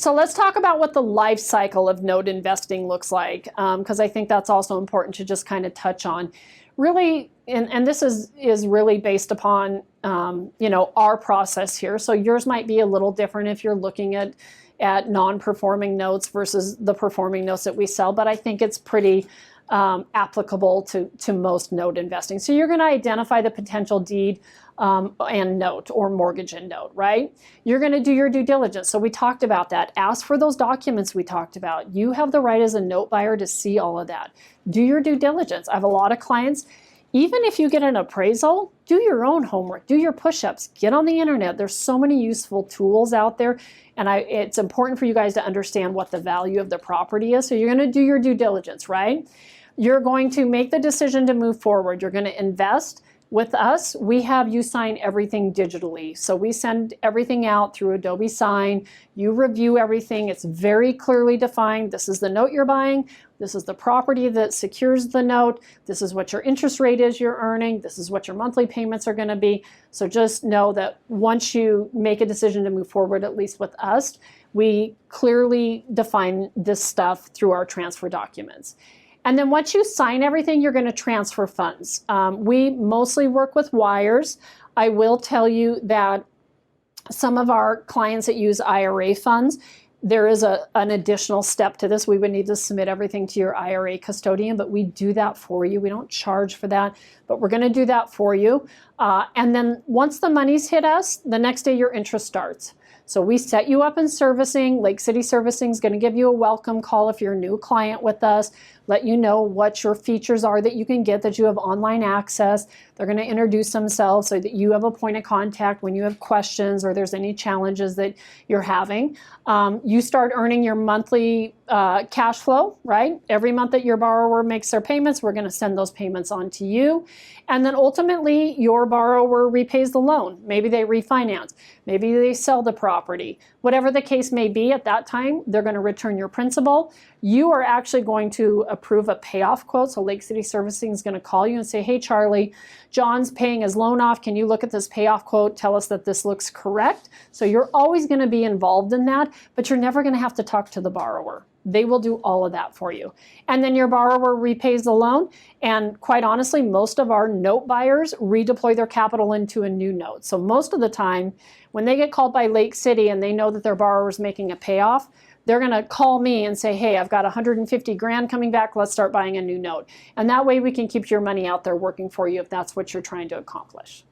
So let's talk about what the life cycle of note investing looks like, because I think that's also important to just kind of touch on. Really, and this is really based upon our process here. So yours might be a little different if you're looking at non-performing notes versus the performing notes that we sell, but I think it's pretty applicable to most note investing. So you're going to identify the potential deed and note or mortgage and note, right? You're going to do your due diligence. So we talked about that. Ask for those documents we talked about. You have the right as a note buyer to see all of that. Do your due diligence. I have a lot of clients, even if you get an appraisal, do your own homework, do your push-ups, get on the internet. There's so many useful tools out there. And it's important for you guys to understand what the value of the property is. So you're going to do your due diligence, right? You're going to make the decision to move forward. You're going to invest. With us, we have you sign everything digitally. So we send everything out through Adobe Sign. You review everything. It's very clearly defined. This is the note you're buying. This is the property that secures the note. This is what your interest rate is you're earning. This is what your monthly payments are going to be. So just know that once you make a decision to move forward, at least with us, we clearly define this stuff through our transfer documents. And then once you sign everything, you're going to transfer funds. We mostly work with wires. I will tell you that some of our clients that use IRA funds, there is an additional step to this. We would need to submit everything to your IRA custodian, but we do that for you. We don't charge for that, but we're going to do that for you. And then once the money's hit us, the next day your interest starts. So we set you up in servicing. Lake City Servicing is going to give you a welcome call if you're a new client with us, let you know what your features are that you can get, that you have online access. They're going to introduce themselves so that you have a point of contact when you have questions or there's any challenges that you're having. You start earning your monthly cash flow, right? Every month that your borrower makes their payments, we're going to send those payments on to you. And then ultimately, your borrower repays the loan. Maybe they refinance. Maybe they sell the property. Whatever the case may be at that time, they're going to return your principal. You are actually going to approve a payoff quote. So Lake City Servicing is going to call you and say, hey, Charlie, John's paying his loan off. Can you look at this payoff quote? Tell us that this looks correct. So you're always going to be involved in that, but you're never going to have to talk to the borrower. They will do all of that for you. And then your borrower repays the loan. And quite honestly, most of our note buyers redeploy their capital into a new note. So most of the time, when they get called by Lake City and they know that their borrower is making a payoff, they're going to call me and say, hey, I've got 150 grand coming back. Let's start buying a new note. And that way we can keep your money out there working for you if that's what you're trying to accomplish.